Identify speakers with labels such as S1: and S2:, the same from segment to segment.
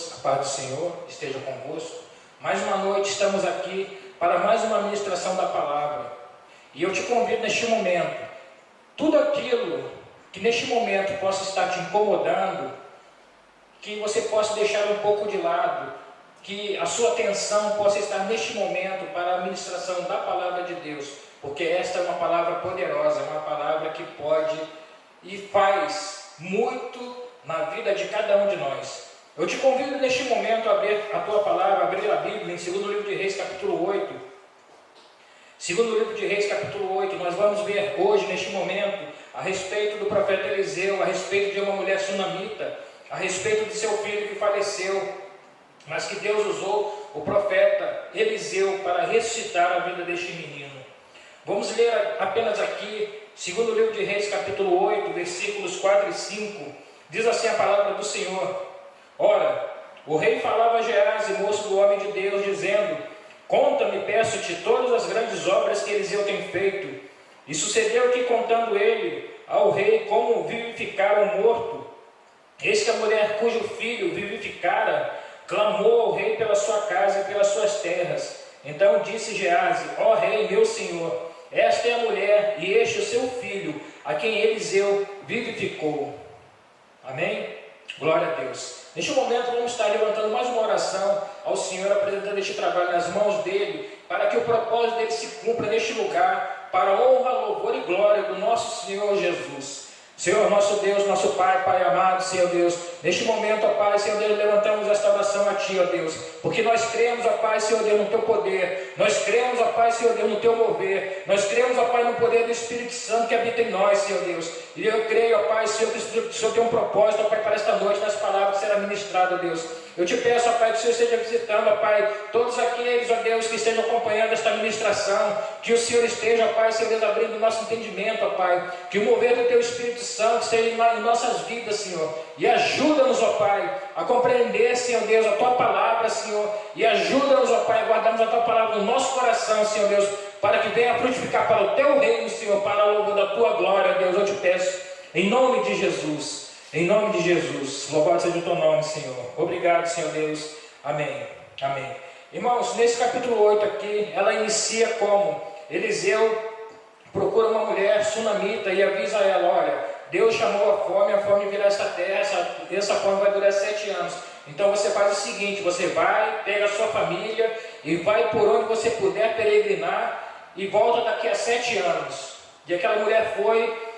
S1: todos, a paz do Senhor esteja convosco. Mais uma noite estamos aqui para mais uma ministração da palavra. E eu te convido neste momento, tudo aquilo que neste momento possa estar te incomodando, que você possa deixar um pouco de lado, que a sua atenção possa estar neste momento para a ministração da palavra de Deus, porque esta é uma palavra poderosa, uma palavra que pode e faz muito na vida de cada um de nós. Eu te convido neste momento a abrir a tua palavra, abrir a Bíblia em 2 livro de Reis, capítulo 8. 2 livro de Reis, capítulo 8, nós vamos ver hoje, neste momento, a respeito do profeta Eliseu, a respeito de uma mulher sunamita, a respeito de seu filho que faleceu, mas que Deus usou o profeta Eliseu para ressuscitar a vida deste menino. Vamos ler apenas aqui, 2 livro de Reis, capítulo 8, versículos 4 e 5. Diz assim a palavra do Senhor: Ora, o rei falava a Geazi, moço do homem de Deus, dizendo: Conta-me, peço-te, todas as grandes obras que Eliseu tem feito. E sucedeu que, contando ele ao rei como vivificara o morto, eis que a mulher cujo filho vivificara clamou ao rei pela sua casa e pelas suas terras. Então disse Geazi: Ó rei, meu senhor, esta é a mulher e este o seu filho, a quem Eliseu vivificou. Amém? Glória a Deus. Neste momento vamos estar levantando mais uma oração ao Senhor, apresentando este trabalho nas mãos dele, para que o propósito dele se cumpra neste lugar, para a honra, louvor e glória do nosso Senhor Jesus. Senhor, nosso Deus, nosso Pai, Pai amado, Senhor Deus, neste momento, ó Pai, Senhor Deus, levantamos esta oração a Ti, ó Deus, porque nós cremos, ó Pai, Senhor Deus, no Teu poder, nós cremos, ó Pai, Senhor Deus, no Teu mover, nós cremos, ó Pai, no poder do Espírito Santo que habita em nós, Senhor Deus, e eu creio, ó Pai, Senhor, que o Senhor tem um propósito, ó Pai, para esta noite, nas palavras que será ministrada, ó Deus. Eu te peço, ó Pai, que o Senhor esteja visitando, ó Pai, todos aqueles, ó Deus, que estejam acompanhando esta ministração, que o Senhor esteja, ó Pai, Senhor Deus, abrindo o nosso entendimento, ó Pai, que o mover do Teu Espírito Santo esteja em nossas vidas, Senhor, e ajuda-nos, ó Pai, a compreender, Senhor Deus, a Tua palavra, Senhor, e ajuda-nos, ó Pai, a guardarmos a Tua palavra no nosso coração, Senhor Deus, para que venha frutificar para o Teu reino, Senhor, para o louvor da Tua glória, Deus, eu te peço, em nome de Jesus, em nome de Jesus, louvado seja o Teu nome, Senhor. Obrigado, Senhor Deus, amém, amém. Irmãos, nesse capítulo 8 aqui, ela inicia como Eliseu procura uma mulher sunamita e avisa a ela: olha, Deus chamou a fome virá esta terra, essa fome vai durar 7 anos. Então você faz o seguinte: você vai, pega a sua família e vai por onde você puder peregrinar e volta daqui a 7 anos. E aquela mulher foi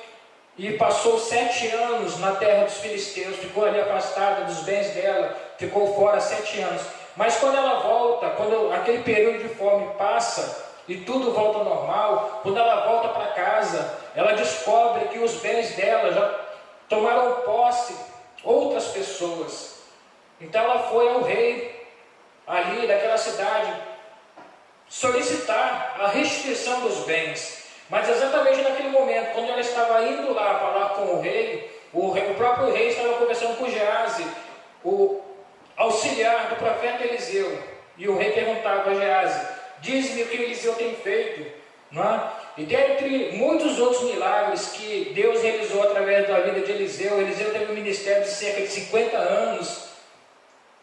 S1: e passou 7 anos na terra dos filisteus, ficou ali afastada dos bens dela, ficou fora 7 anos. Mas quando ela volta, quando aquele período de fome passa e tudo volta ao normal, quando ela volta para casa, ela descobre que os bens dela já tomaram posse outras pessoas. Então ela foi ao rei ali daquela cidade solicitar a restituição dos bens. Mas exatamente naquele momento, quando ela estava indo lá falar com o próprio rei estava conversando com Geazi, o auxiliar do profeta Eliseu, e o rei perguntava a Geazi: diz-me o que Eliseu tem feito, não é? E dentre muitos outros milagres que Deus realizou através da vida de Eliseu, Eliseu teve um ministério de cerca de 50 anos,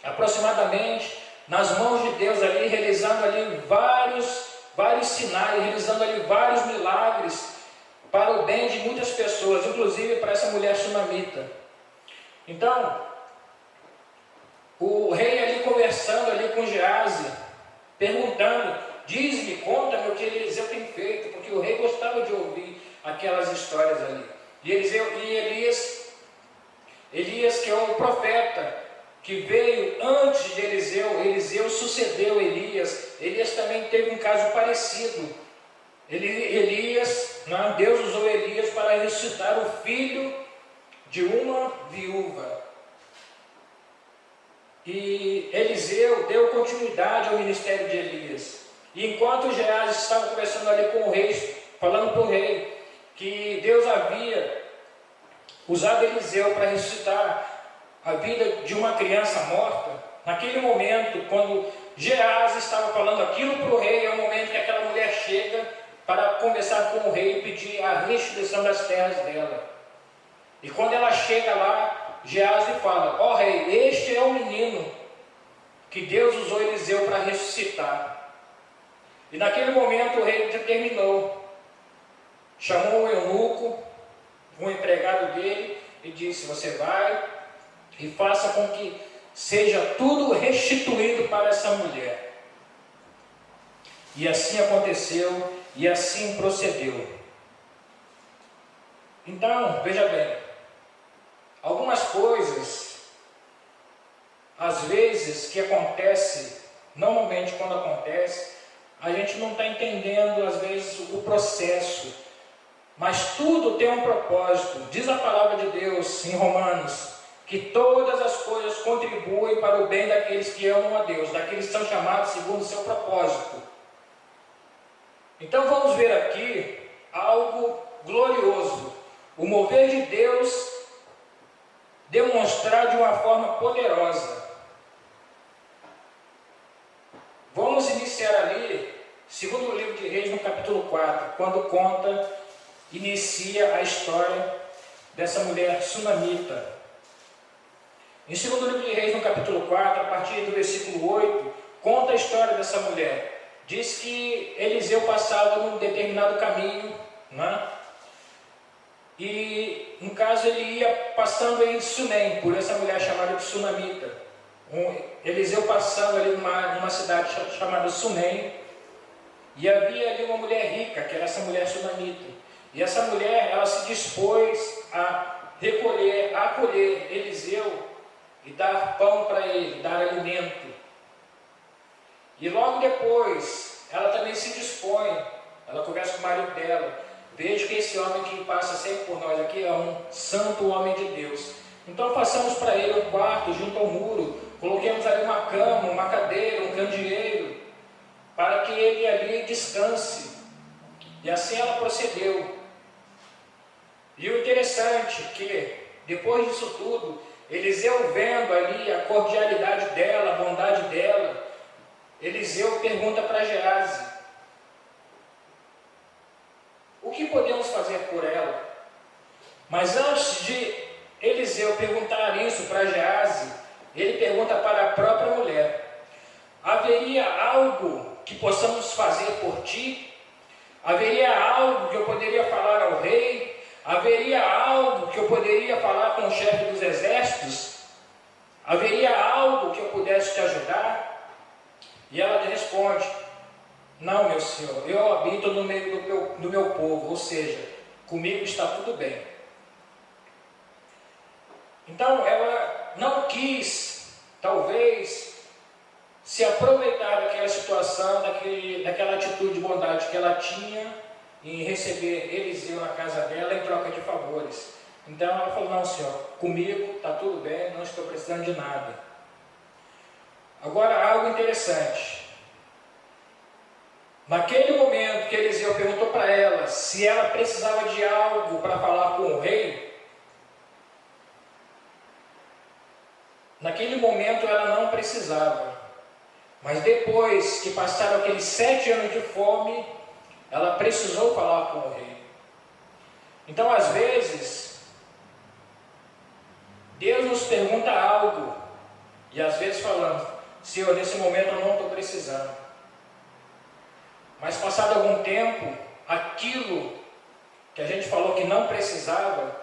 S1: aproximadamente, nas mãos de Deus ali, realizando ali vários sinais, realizando ali vários milagres para o bem de muitas pessoas, inclusive para essa mulher sunamita. Então, o rei ali conversando ali com Geazi, perguntando: diz-me, conta-me o que Eliseu tem feito, porque o rei gostava de ouvir aquelas histórias ali. E Elias, que é o profeta que veio antes de Eliseu sucedeu Elias também teve um caso parecido. Deus usou Elias para ressuscitar o filho de uma viúva. E Eliseu deu continuidade ao ministério de Elias. E enquanto Geazi estava conversando ali com o rei, falando para o rei que Deus havia usado Eliseu para ressuscitar a vida de uma criança morta, naquele momento, quando Geazi estava falando aquilo para o rei, é o momento que aquela mulher chega para conversar com o rei e pedir a restituição das terras dela. E quando ela chega lá, Geazi fala: ó rei, este é o menino que Deus usou Eliseu para ressuscitar. E naquele momento o rei determinou, chamou o eunuco, um empregado dele, e disse: você vai e faça com que seja tudo restituído para essa mulher. E assim aconteceu, e assim procedeu. Então, veja bem, algumas coisas, às vezes, que acontece, normalmente quando acontece, a gente não está entendendo, às vezes, o processo, mas tudo tem um propósito. Diz a palavra de Deus em Romanos, que todas as coisas contribuem para o bem daqueles que amam a Deus, daqueles que são chamados segundo o seu propósito. Então vamos ver aqui algo glorioso, o mover de Deus demonstrar de uma forma poderosa. Vamos iniciar ali, segundo o livro de Reis, no capítulo 4, quando inicia a história dessa mulher sunamita. Em segundo livro de Reis, no capítulo 4, a partir do versículo 8, conta a história dessa mulher. Diz que Eliseu passava num determinado caminho, né? E, no caso, ele ia passando em Sunem, por essa mulher chamada de sunamita. Eliseu passando ali numa cidade chamada Sunem, e havia ali uma mulher rica, que era essa mulher sunamita. E essa mulher, ela se dispôs a acolher Eliseu e dar pão para ele, dar alimento. E logo depois, ela também se dispõe, ela conversa com o marido dela: vejo que esse homem que passa sempre por nós aqui é um santo homem de Deus. Então façamos para ele um quarto junto ao muro, coloquemos ali uma cama, uma cadeira, um candeeiro, para que ele ali descanse. E assim ela procedeu. E o interessante é que, depois disso tudo, Eliseu vendo ali a cordialidade dela, a bondade dela, Eliseu pergunta para Geazi: o que podemos fazer por ela? Mas antes de Eliseu perguntar isso para Geazi, ele pergunta para a própria mulher: haveria algo que possamos fazer por ti? Haveria algo que eu poderia falar ao rei? Haveria algo que eu poderia falar com o chefe dos exércitos? Haveria algo que eu pudesse te ajudar? E ela responde: não, meu senhor, eu habito no meio do meu povo, ou seja, comigo está tudo bem. Então ela não quis, talvez, se aproveitar daquela situação, daquela atitude de bondade que ela tinha em receber Eliseu na casa dela em troca de favores. Então ela falou: não, senhor, comigo está tudo bem, não estou precisando de nada. Agora, algo interessante. Naquele momento que Eliseu perguntou para ela se ela precisava de algo para falar com o rei, naquele momento ela não precisava. Mas depois que passaram aqueles 7 anos de fome, ela precisou falar com o rei. Então, às vezes, Deus nos pergunta algo, e às vezes falamos: Senhor, nesse momento eu não estou precisando. Mas passado algum tempo, aquilo que a gente falou que não precisava,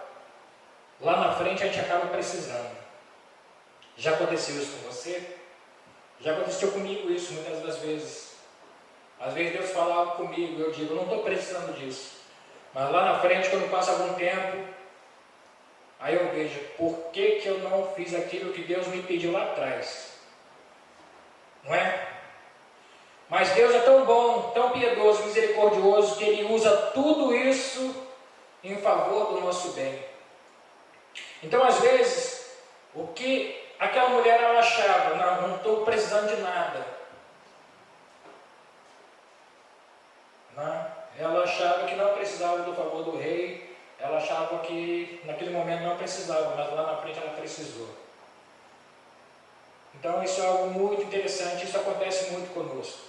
S1: lá na frente a gente acaba precisando. Já aconteceu isso com você? Já aconteceu comigo isso muitas das vezes. Às vezes Deus fala algo comigo, eu digo: eu não estou precisando disso. Mas lá na frente, quando passa algum tempo, aí eu vejo: por que eu não fiz aquilo que Deus me pediu lá atrás? Não é? Mas Deus é tão bom, tão piedoso, misericordioso, que Ele usa tudo isso em favor do nosso bem. Então, às vezes, o que aquela mulher ela achava: não estou precisando de nada. Não, ela achava que não precisava do favor do rei, ela achava que naquele momento não precisava, mas lá na frente ela precisou. Então isso é algo muito interessante, isso acontece muito conosco,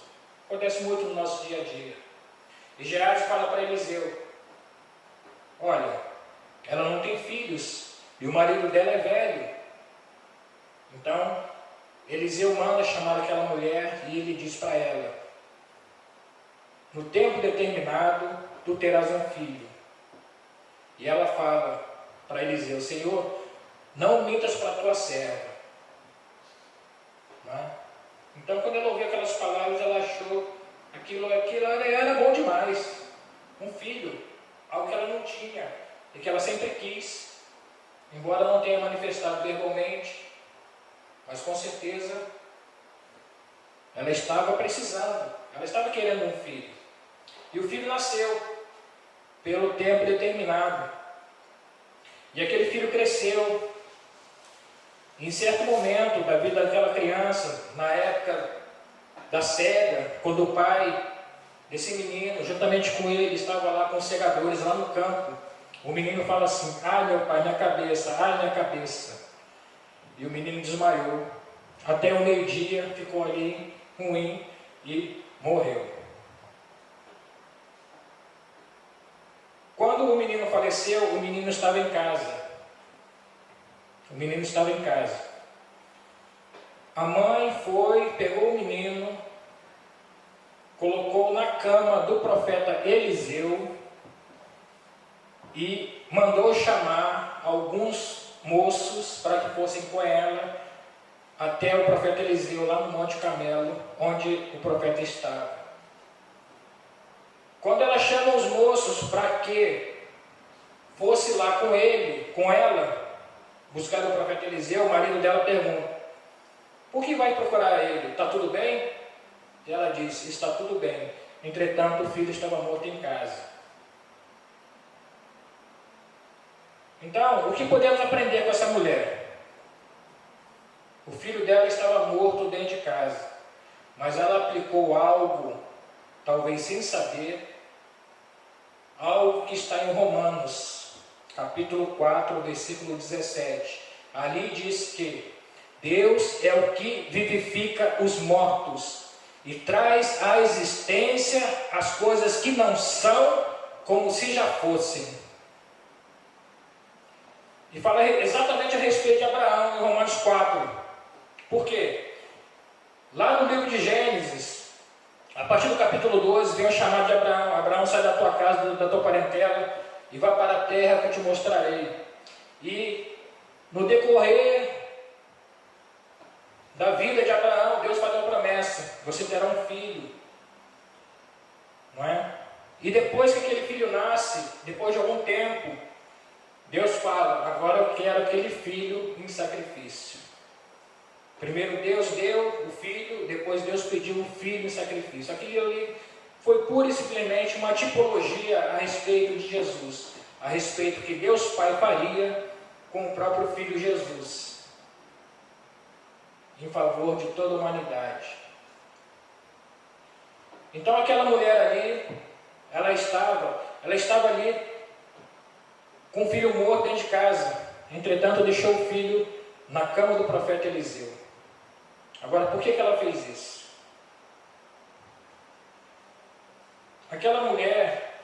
S1: acontece muito no nosso dia a dia. E Geazi fala para Eliseu: olha, ela não tem filhos e o marido dela é velho, então Eliseu manda chamar aquela mulher e ele diz para ela: no tempo determinado tu terás um filho. E ela fala para Eliseu: Senhor, não mintas para a tua serva. Não é? Então, quando ela ouviu aquelas palavras, ela achou aquilo era bom demais. Um filho, algo que ela não tinha e que ela sempre quis, embora não tenha manifestado verbalmente, mas com certeza ela estava precisando, ela estava querendo um filho. E o filho nasceu pelo tempo determinado. E aquele filho cresceu. Em certo momento da vida daquela criança, na época da cega, quando o pai desse menino, juntamente com ele, estava lá com os segadores, lá no campo, o menino fala assim: ai meu pai, minha cabeça, ai minha cabeça. E o menino desmaiou. Até o meio-dia ficou ali ruim e morreu. Quando o menino faleceu, o menino estava em casa. O menino estava em casa. A mãe foi, pegou o menino, colocou na cama do profeta Eliseu e mandou chamar alguns moços para que fossem com ela até o profeta Eliseu, lá no Monte Carmelo, onde o profeta estava. Quando ela chama os moços para que fosse lá com ele, com ela, buscar o profeta Eliseu, o marido dela pergunta: por que vai procurar ele? Está tudo bem? E ela disse: está tudo bem. Entretanto, o filho estava morto em casa. Então, o que podemos aprender com essa mulher? O filho dela estava morto dentro de casa, mas ela aplicou algo, talvez sem saber, algo que está em Romanos, capítulo 4, versículo 17. Ali diz que Deus é o que vivifica os mortos e traz à existência as coisas que não são como se já fossem. E fala exatamente a respeito de Abraão em Romanos 4. Por quê? Lá no livro de Gênesis, a partir do capítulo 12, vem o chamado de Abraão: Abraão, sai da tua casa, da tua parentela, e vá para a terra que eu te mostrarei. E no decorrer da vida de Abraão, Deus faz uma promessa: você terá um filho, não é? E depois que aquele filho nasce, depois de algum tempo, Deus fala: agora eu quero aquele filho em sacrifício. Primeiro Deus deu o filho, depois Deus pediu o filho em sacrifício. Aquilo ali foi pura e simplesmente uma tipologia a respeito de Jesus, a respeito que Deus Pai faria com o próprio Filho Jesus, em favor de toda a humanidade. Então aquela mulher ali, ela estava ali com o filho morto dentro de casa. Entretanto, deixou o filho na cama do profeta Eliseu. Agora, por que ela fez isso? Aquela mulher,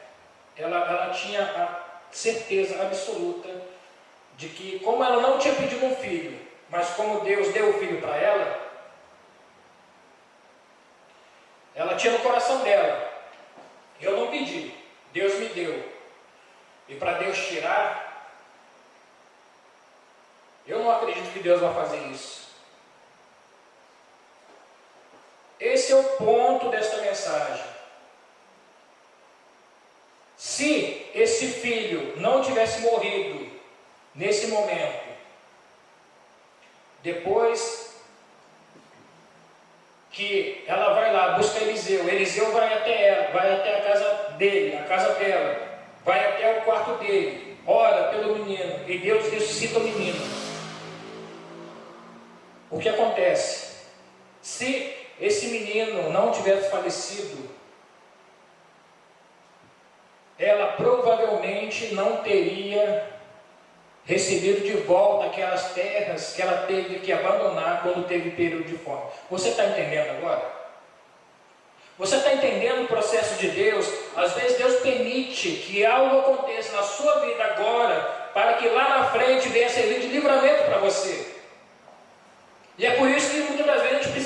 S1: ela tinha a certeza absoluta de que, como ela não tinha pedido um filho, mas como Deus deu o filho para ela tinha no coração dela: eu não pedi, Deus me deu. E para Deus tirar, eu não acredito que Deus vai fazer isso. Esse é o ponto desta mensagem. Se esse filho não tivesse morrido nesse momento, depois que ela vai lá, busca Eliseu, Eliseu vai até ela, vai até a casa dele, a casa dela, vai até o quarto dele, ora pelo menino, e Deus ressuscita o menino. O que acontece? Se esse menino não tivesse falecido, ela provavelmente não teria recebido de volta aquelas terras que ela teve que abandonar quando teve período de fome. Você está entendendo agora? Você está entendendo o processo de Deus? Às vezes Deus permite que algo aconteça na sua vida agora, para que lá na frente venha servir de livramento para você. E é por isso que muitas das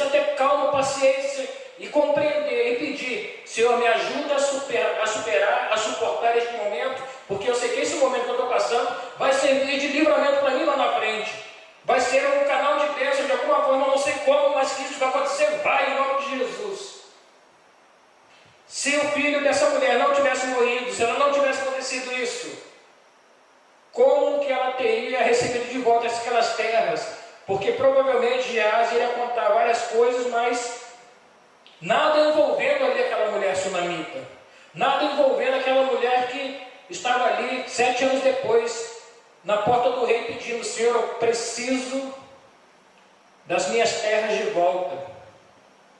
S1: precisa ter calma, paciência e compreender e pedir: Senhor, me ajuda a suportar este momento, porque eu sei que esse momento que eu estou passando vai servir de livramento para mim lá na frente. Vai ser um canal de bênção de alguma forma, eu não sei como, mas que isso vai acontecer, vai em nome de Jesus. Se o filho dessa mulher não tivesse morrido, se ela não tivesse acontecido isso, como que ela teria recebido de volta aquelas terras? Porque provavelmente Geazi iria contar várias coisas, mas nada envolvendo ali aquela mulher sunamita, nada envolvendo aquela mulher que estava ali 7 anos depois, na porta do rei, pedindo: Senhor, eu preciso das minhas terras de volta.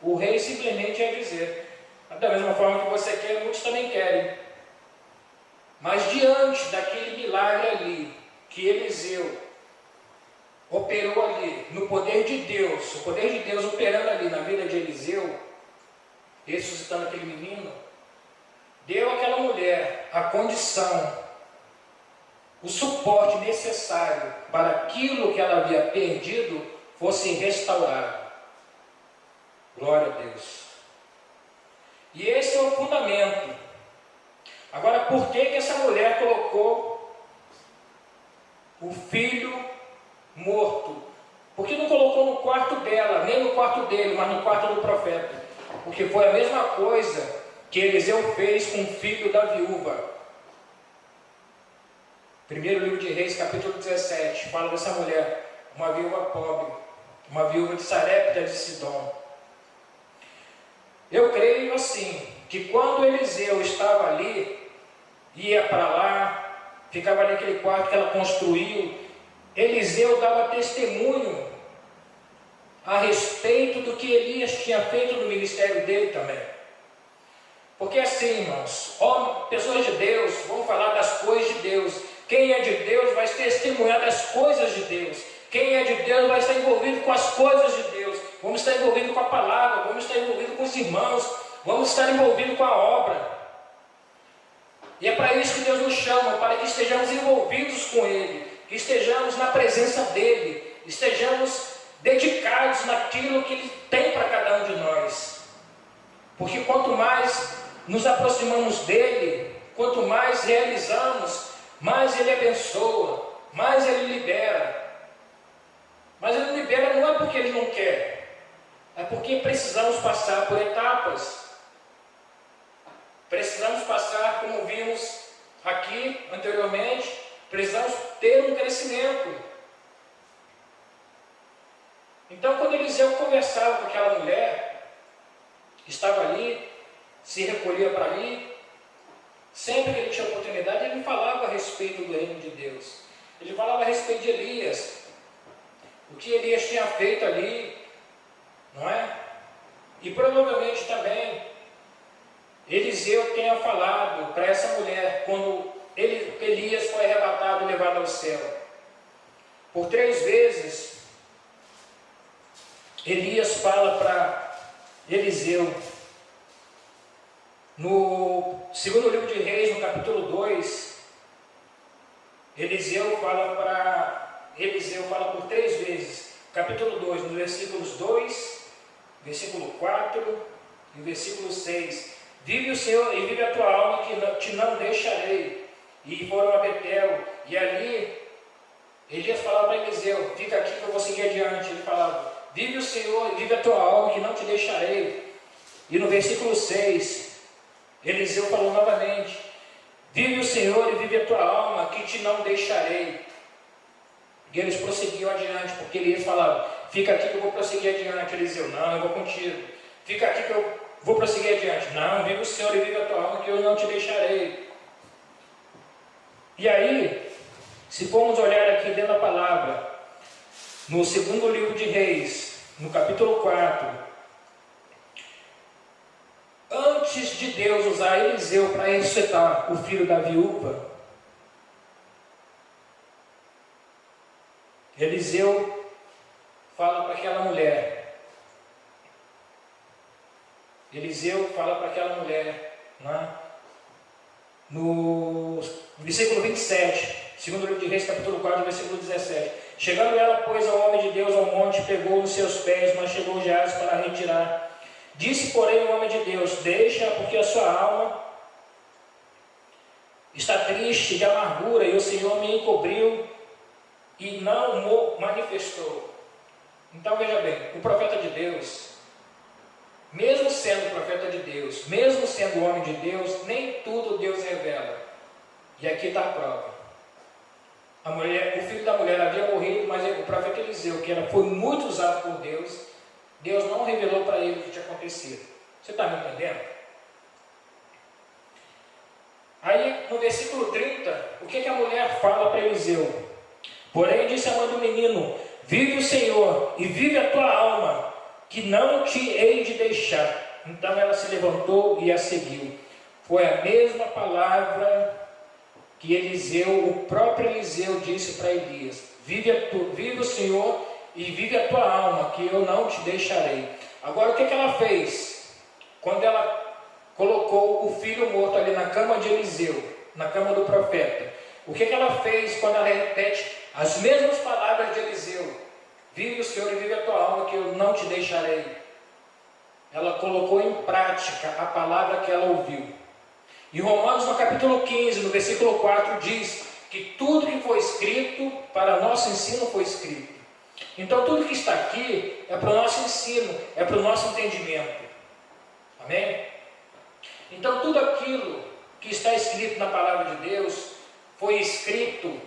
S1: O rei simplesmente ia dizer: da mesma forma que você quer, muitos também querem. Mas diante daquele milagre ali, que Eliseu operou ali, no poder de Deus, o poder de Deus operando ali na vida de Eliseu, ressuscitando aquele menino, deu àquela mulher a condição, o suporte necessário para aquilo que ela havia perdido fosse restaurado. Glória a Deus. E esse é o fundamento. Agora, por que essa mulher colocou o filho morto? Por que não colocou no quarto dela, nem no quarto dele, mas no quarto do profeta? Porque foi a mesma coisa que Eliseu fez com o filho da viúva. Primeiro livro de Reis, capítulo 17, fala dessa mulher, uma viúva pobre, uma viúva de Sarepta de Sidom. Eu creio assim, que quando Eliseu estava ali, ia para lá, ficava naquele quarto que ela construiu, Eliseu dava testemunho a respeito do que Elias tinha feito no ministério dele também. Porque assim, irmãos, pessoas de Deus vão falar das coisas de Deus. Quem é de Deus vai testemunhar das coisas de Deus. Quem é de Deus vai estar envolvido com as coisas de Deus. Vamos estar envolvidos com a palavra, vamos estar envolvidos com os irmãos, vamos estar envolvidos com a obra. E é para isso que Deus nos chama, para que estejamos envolvidos com Ele, que estejamos na presença dEle, estejamos dedicados naquilo que Ele tem para cada um de nós. Porque quanto mais nos aproximamos dEle, quanto mais realizamos, mais Ele abençoa, mais Ele libera. Mas Ele libera não é porque Ele não quer, é porque precisamos passar por etapas. Precisamos passar, como vimos aqui anteriormente, precisamos ter um crescimento. Então, quando Eliseu conversava com aquela mulher, estava ali, se recolhia para ali, sempre que ele tinha oportunidade, ele falava a respeito do reino de Deus. Ele falava a respeito de Elias, o que Elias tinha feito ali, não é? E provavelmente também Eliseu tenha falado para essa mulher, quando Elias foi arrebatado e levado ao céu. Por 3 vezes, Elias fala para Eliseu. No segundo livro de Reis, no capítulo 2, Eliseu fala por 3 vezes. Capítulo 2, nos versículos 2, versículo 4 e versículo 6. Vive o Senhor e vive a tua alma, que te não deixarei. E foram a Betel, e ali Elias falava para Eliseu: fica aqui que eu vou seguir adiante. Ele falava: vive o Senhor e vive a tua alma, que não te deixarei. E no versículo 6, Eliseu falou novamente: vive o Senhor e vive a tua alma, que te não deixarei. E eles prosseguiam adiante, porque Elias falava: fica aqui que eu vou prosseguir adiante. Eliseu: não, eu vou contigo. Fica aqui que eu vou prosseguir adiante. Não, vive o Senhor e vive a tua alma, que eu não te deixarei. E aí, se formos olhar aqui dentro da palavra, no segundo livro de Reis, no capítulo 4, antes de Deus usar Eliseu para ressuscitar o filho da viúva, Eliseu fala para aquela mulher. Eliseu fala para aquela mulher, né? No versículo 27, segundo livro de Reis, capítulo 4, versículo 17. Chegando ela, pois, ao homem de Deus ao monte, pegou nos seus pés, mas chegou Geazi para retirar. Disse, porém, o homem de Deus: deixa, porque a sua alma está triste de amargura, e o Senhor me encobriu e não o manifestou. Então veja bem, o profeta de Deus, mesmo sendo profeta de Deus, mesmo sendo homem de Deus, nem tudo Deus revela. E aqui está a prova. O filho da mulher havia morrido, mas o profeta Eliseu, que foi muito usado por Deus, Deus não revelou para ele o que tinha acontecido. Você está me entendendo? Aí no versículo 30, o que a mulher fala para Eliseu? Porém disse a mãe do menino: vive o Senhor e vive a tua alma, que não te hei de deixar. Então ela se levantou e a seguiu. Foi a mesma palavra que Eliseu, o próprio Eliseu, disse para Elias: vive o Senhor e vive a tua alma, que eu não te deixarei. Agora o que ela fez? Quando ela colocou o filho morto ali na cama de Eliseu, na cama do profeta, o que ela fez quando ela repete as mesmas palavras de Eliseu: vive o Senhor e vive a tua alma, que eu não te deixarei? Ela colocou em prática a palavra que ela ouviu. E Romanos, no capítulo 15, no versículo 4, diz que tudo que foi escrito para nosso ensino foi escrito. Então tudo que está aqui é para o nosso ensino, é para o nosso entendimento. Amém? Então tudo aquilo que está escrito na palavra de Deus foi escrito,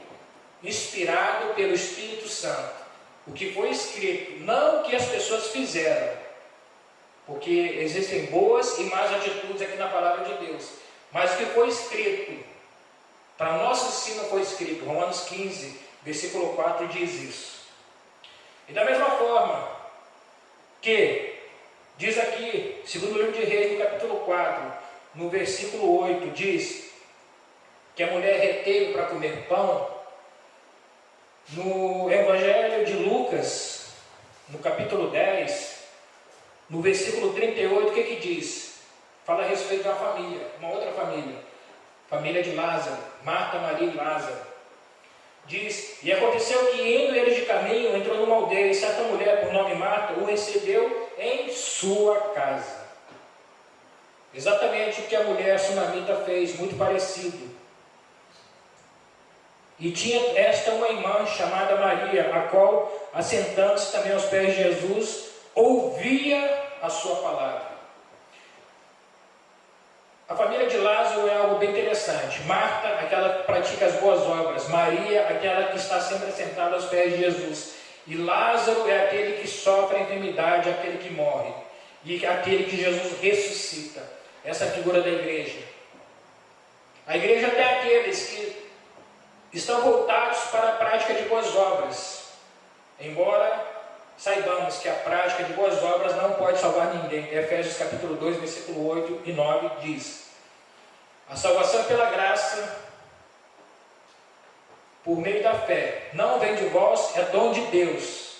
S1: inspirado pelo Espírito Santo. O que foi escrito, não o que as pessoas fizeram, porque existem boas e más atitudes aqui na palavra de Deus, mas o que foi escrito, para nosso ensino foi escrito. Romanos 15, versículo 4 diz isso. E da mesma forma que diz aqui, segundo o livro de Reis, no capítulo 4, no versículo 8, diz que a mulher reteve para comer pão. No Evangelho de Lucas, no capítulo 10, no versículo 38, o que diz? Fala a respeito de uma família, uma outra família, família de Lázaro, Marta, Maria e Lázaro. Diz: e aconteceu que, indo eles de caminho, entrou numa aldeia, e certa mulher, por nome Marta, o recebeu em sua casa. Exatamente o que a mulher sunamita fez, muito parecido. E tinha esta uma irmã chamada Maria, a qual, assentando-se também aos pés de Jesus, ouvia a sua palavra. A família de Lázaro é algo bem interessante. Marta, aquela que pratica as boas obras. Maria, aquela que está sempre sentada aos pés de Jesus. E Lázaro é aquele que sofre a enfermidade, aquele que morre. E aquele que Jesus ressuscita. Essa é a figura da igreja. A igreja tem aqueles que estão voltados para a prática de boas obras. Embora saibamos que a prática de boas obras não pode salvar ninguém. Efésios capítulo 2, versículo 8 e 9 diz: a salvação pela graça, por meio da fé, não vem de vós, é dom de Deus.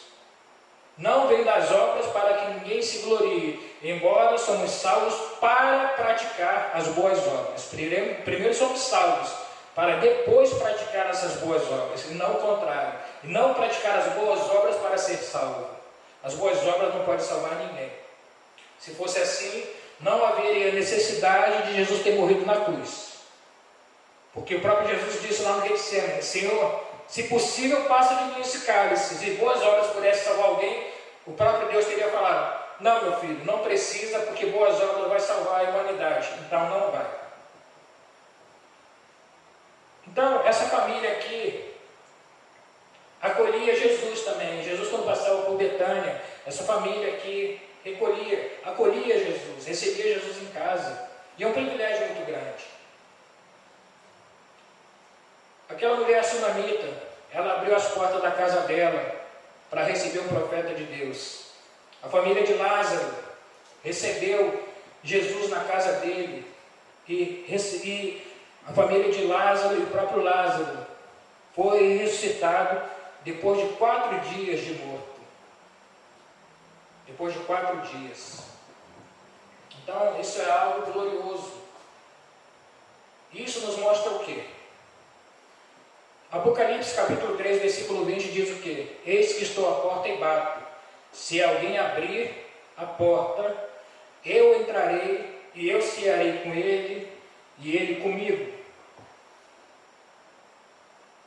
S1: Não vem das obras para que ninguém se glorie, embora somos salvos para praticar as boas obras. Primeiro somos salvos, para depois praticar essas boas obras, e não o contrário. E não praticar as boas obras para ser salvo. As boas obras não podem salvar ninguém. Se fosse assim, não haveria necessidade de Jesus ter morrido na cruz. Porque o próprio Jesus disse lá no Getsemane: Senhor, se possível, passa de mim esse cálice. Se boas obras pudessem salvar alguém, o próprio Deus teria falado: não, meu filho, não precisa, porque boas obras vai salvar a humanidade. Então não vai. Então, essa família aqui acolhia Jesus também. Jesus, quando passava por Betânia, essa família aqui acolhia Jesus, recebia Jesus em casa. E é um privilégio muito grande. Aquela mulher sunamita, ela abriu as portas da casa dela para receber o profeta de Deus. A família de Lázaro recebeu Jesus na casa dele. E a família de Lázaro e o próprio Lázaro foi ressuscitado depois de 4 dias de morto. Depois de 4 dias. Então, isso é algo glorioso. Isso nos mostra o quê? Apocalipse capítulo 3, versículo 20 diz o quê? Eis que estou à porta e bato. Se alguém abrir a porta, eu entrarei e eu cearei com ele e ele comigo.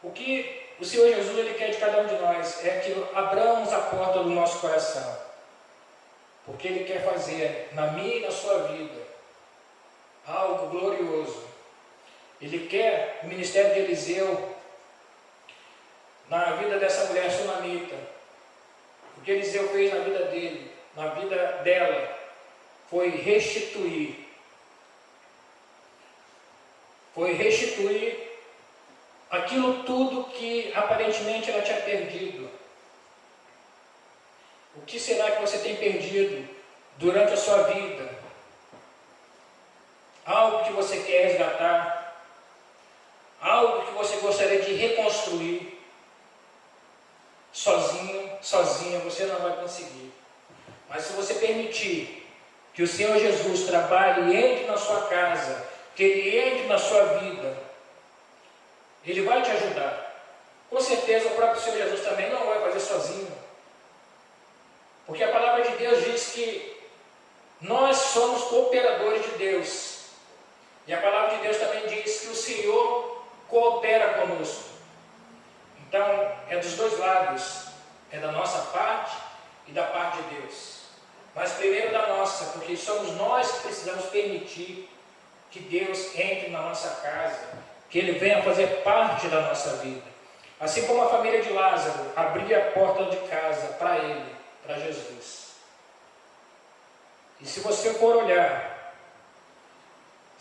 S1: O que o Senhor Jesus ele quer de cada um de nós é que abramos a porta do nosso coração, porque Ele quer fazer na minha e na sua vida algo glorioso. Ele quer o ministério de Eliseu na vida dessa mulher sunamita. O que Eliseu fez na vida dele, na vida dela, foi restituir aquilo tudo que aparentemente ela tinha perdido. O que será que você tem perdido durante a sua vida? Algo que você quer resgatar, algo que você gostaria de reconstruir. Sozinho, sozinha, você não vai conseguir. Mas se você permitir que o Senhor Jesus trabalhe e entre na sua casa, que Ele entre na sua vida, Ele vai te ajudar. Com certeza o próprio Senhor Jesus também não vai fazer sozinho. Porque a palavra de Deus diz que nós somos cooperadores de Deus. E a palavra de Deus também diz que o Senhor coopera conosco. Então, é dos dois lados. É da nossa parte e da parte de Deus. Mas primeiro da nossa, porque somos nós que precisamos permitir que Deus entre na nossa casa, que Ele venha fazer parte da nossa vida. Assim como a família de Lázaro abria a porta de casa para ele, para Jesus. E se você for olhar,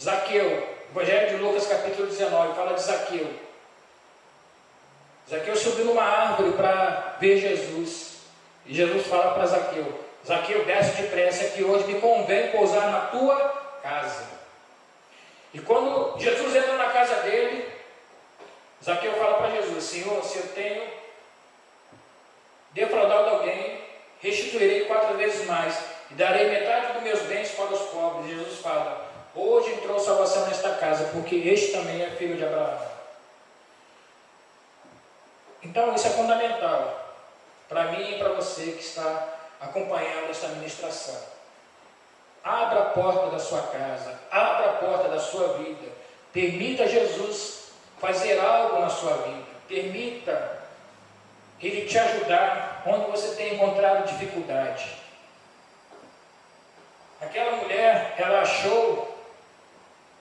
S1: Zaqueu, Evangelho de Lucas capítulo 19, fala de Zaqueu. Zaqueu subiu numa árvore para ver Jesus. E Jesus fala para Zaqueu: Zaqueu, desce depressa, que hoje me convém pousar na tua casa. E quando Jesus entra na casa dele, Zaqueu fala para Jesus: Senhor, se eu tenho defraudado alguém, restituirei 4 vezes mais, e darei metade dos meus bens para os pobres. E Jesus fala: hoje entrou salvação nesta casa, porque este também é filho de Abraão. Então isso é fundamental para mim e para você que está acompanhando esta ministração. Abra a porta da sua casa, abra a porta da sua vida, permita Jesus fazer algo na sua vida, permita Ele te ajudar onde você tem encontrado dificuldade. Aquela mulher, ela achou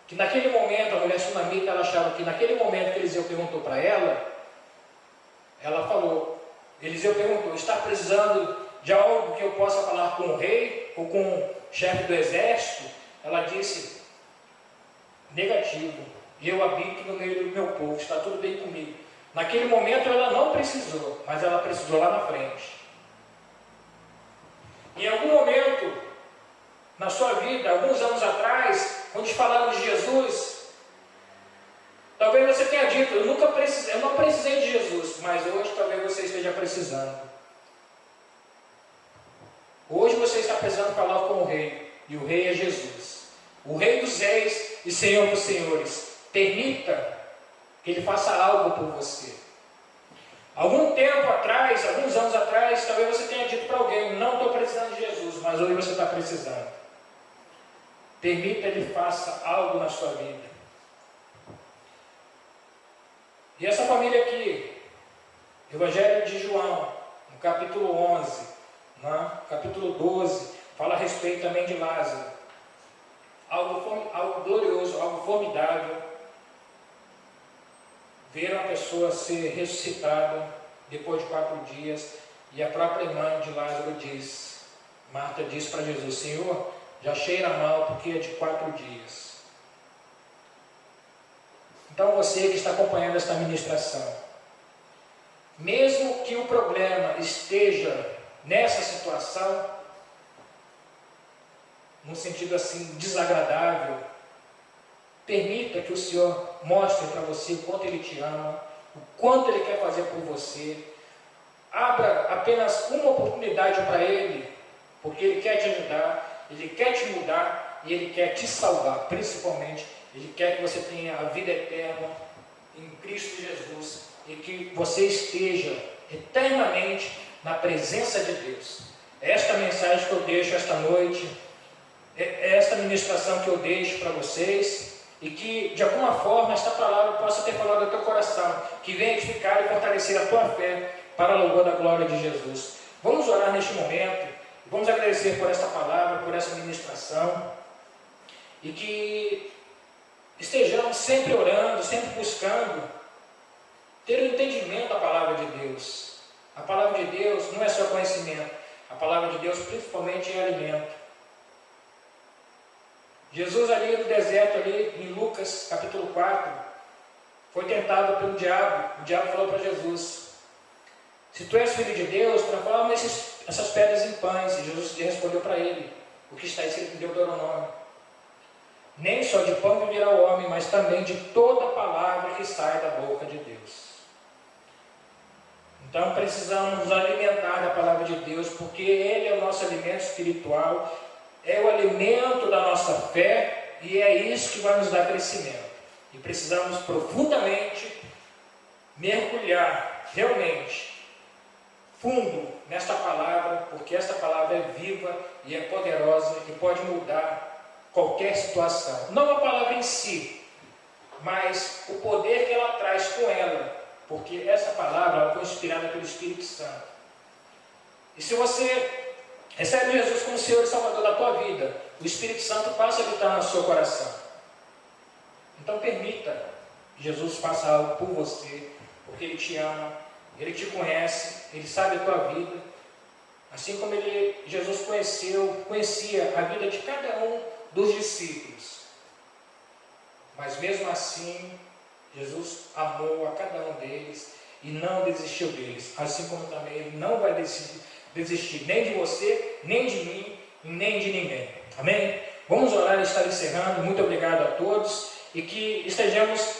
S1: que naquele momento, a mulher sunamita, ela achava que naquele momento que Eliseu perguntou para ela, ela falou, Eliseu perguntou: está precisando de algo que eu possa falar com o rei ou com o chefe do exército? Ela disse: negativo, eu habito no meio do meu povo, está tudo bem comigo. Naquele momento ela não precisou, mas ela precisou lá na frente. Em algum momento na sua vida, alguns anos atrás, quando te falaram de Jesus, talvez você tenha dito: eu não precisei de Jesus, mas hoje talvez você esteja precisando. Hoje você está precisando falar com o rei, e o rei é Jesus, o rei dos reis e Senhor dos senhores. Permita que Ele faça algo por você. Algum tempo atrás, alguns anos atrás, talvez você tenha dito para alguém: não estou precisando de Jesus, mas hoje você está precisando. Permita Ele faça algo na sua vida. E essa família aqui, Evangelho de João, no capítulo 11, no capítulo 12, fala a respeito também de Lázaro. Algo glorioso, algo formidável. Ver uma pessoa ser ressuscitada depois de 4 dias. E a própria mãe de Lázaro diz, Marta diz para Jesus: Senhor, já cheira mal porque é de 4 dias. Então você que está acompanhando esta ministração, mesmo que o problema esteja nessa situação, num sentido assim desagradável, permita que o Senhor mostre para você o quanto Ele te ama, o quanto Ele quer fazer por você. Abra apenas uma oportunidade para Ele, porque Ele quer te ajudar, Ele quer te mudar e Ele quer te salvar. Principalmente, Ele quer que você tenha a vida eterna em Cristo Jesus, e que você esteja eternamente na presença de Deus. É esta mensagem que eu deixo esta noite, é esta ministração que eu deixo para vocês, e que de alguma forma esta palavra possa ter falado ao teu coração, que venha edificar e fortalecer a tua fé para o louvor da glória de Jesus. Vamos orar neste momento, vamos agradecer por esta palavra, por essa ministração, e que estejamos sempre orando, sempre buscando ter o entendimento da palavra de Deus. A palavra de Deus não é só conhecimento, a palavra de Deus principalmente é alimento. Jesus ali no deserto, ali em Lucas capítulo 4, foi tentado pelo diabo. O diabo falou para Jesus: se tu és filho de Deus, transforma essas pedras em pães. E Jesus respondeu para ele o que está escrito em Deuteronômio: nem só de pão viverá o homem, mas também de toda palavra que sai da boca de Deus. Então precisamos nos alimentar da palavra de Deus, porque Ele é o nosso alimento espiritual, é o alimento da nossa fé, e é isso que vai nos dar crescimento. E precisamos profundamente mergulhar realmente fundo nesta palavra, porque esta palavra é viva e é poderosa e pode mudar qualquer situação. Não a palavra em si, mas o poder que ela traz com ela, porque essa palavra ela foi inspirada pelo Espírito Santo. E se você recebe Jesus como Senhor e Salvador da tua vida, o Espírito Santo passa a habitar no seu coração. Então permita que Jesus faça algo por você, porque Ele te ama, Ele te conhece, Ele sabe a tua vida, assim como Jesus conhecia a vida de cada um dos discípulos. Mas mesmo assim, Jesus amou a cada um deles e não desistiu deles, assim como também Ele não vai desistir nem de você, nem de mim, nem de ninguém. Amém? Vamos orar e estar encerrando. Muito obrigado a todos, e que estejamos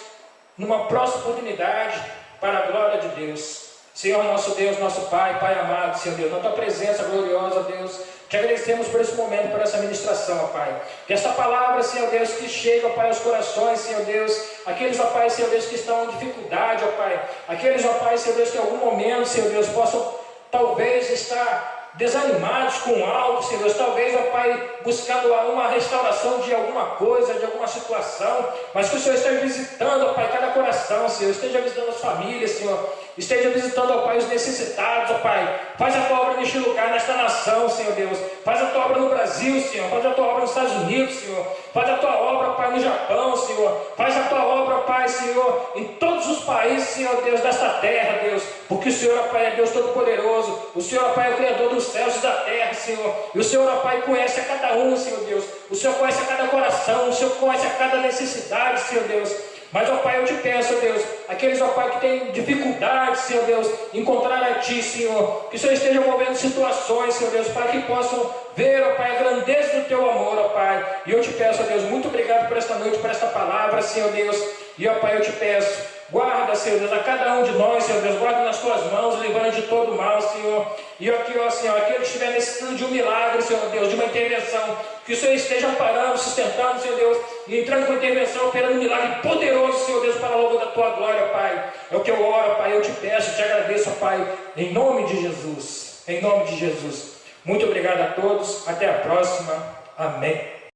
S1: numa próxima oportunidade para a glória de Deus. Senhor nosso Deus, nosso Pai, Pai amado, Senhor Deus, na tua presença gloriosa, Deus, te agradecemos por esse momento, por essa ministração, ó Pai. Que esta palavra, Senhor Deus, que chega, ó Pai, aos corações, Senhor Deus, aqueles, ó Pai, Senhor Deus, que estão em dificuldade, ó Pai, aqueles, ó Pai, Senhor Deus, que em algum momento, Senhor Deus, possam talvez estar desanimados com algo, Senhor Deus, talvez, ó Pai, buscando uma restauração de alguma coisa, de alguma situação, mas que o Senhor esteja visitando, ó Pai, cada coração, Senhor, esteja visitando as famílias, Senhor, esteja visitando, ó Pai, os necessitados, ó Pai, faz a tua obra neste lugar, nesta nação, Senhor Deus, faz a tua obra no Brasil, Senhor, faz a tua obra nos Estados Unidos, Senhor, faz a tua obra, ó Pai, no Japão, Senhor, faz a tua obra, ó Pai, Senhor, em todos os países, Senhor Deus, desta terra, Deus, porque o Senhor, ó Pai, é Deus Todo-Poderoso, o Senhor, ó Pai, é o Criador dos céus e da terra, Senhor, e o Senhor, ó Pai, conhece a cada um, Senhor Deus, o Senhor conhece a cada coração, o Senhor conhece a cada necessidade, Senhor Deus. Mas, ó Pai, eu te peço, ó Deus, aqueles, ó Pai, que têm dificuldade, Senhor Deus, em encontrar a Ti, Senhor, que o Senhor esteja movendo situações, Senhor Deus, para que possam ver, ó Pai, a grandeza do Teu amor, ó Pai. E eu te peço, ó Deus, muito obrigado por esta noite, por esta palavra, Senhor Deus. E, ó Pai, eu te peço, guarda, Senhor Deus, a cada um de nós, Senhor Deus, guarda nas Tuas mãos, livrando de todo mal, Senhor. E aqui, ó Senhor, aquele que estiver necessitando de um milagre, Senhor Deus, de uma intervenção, que o Senhor esteja amparando, sustentando, Senhor Deus, e entrando com intervenção, operando um milagre poderoso, Senhor Deus, para o louvor da Tua glória, Pai. É o que eu oro, Pai, eu te peço, te agradeço, Pai, em nome de Jesus, em nome de Jesus. Muito obrigado a todos, até a próxima, amém.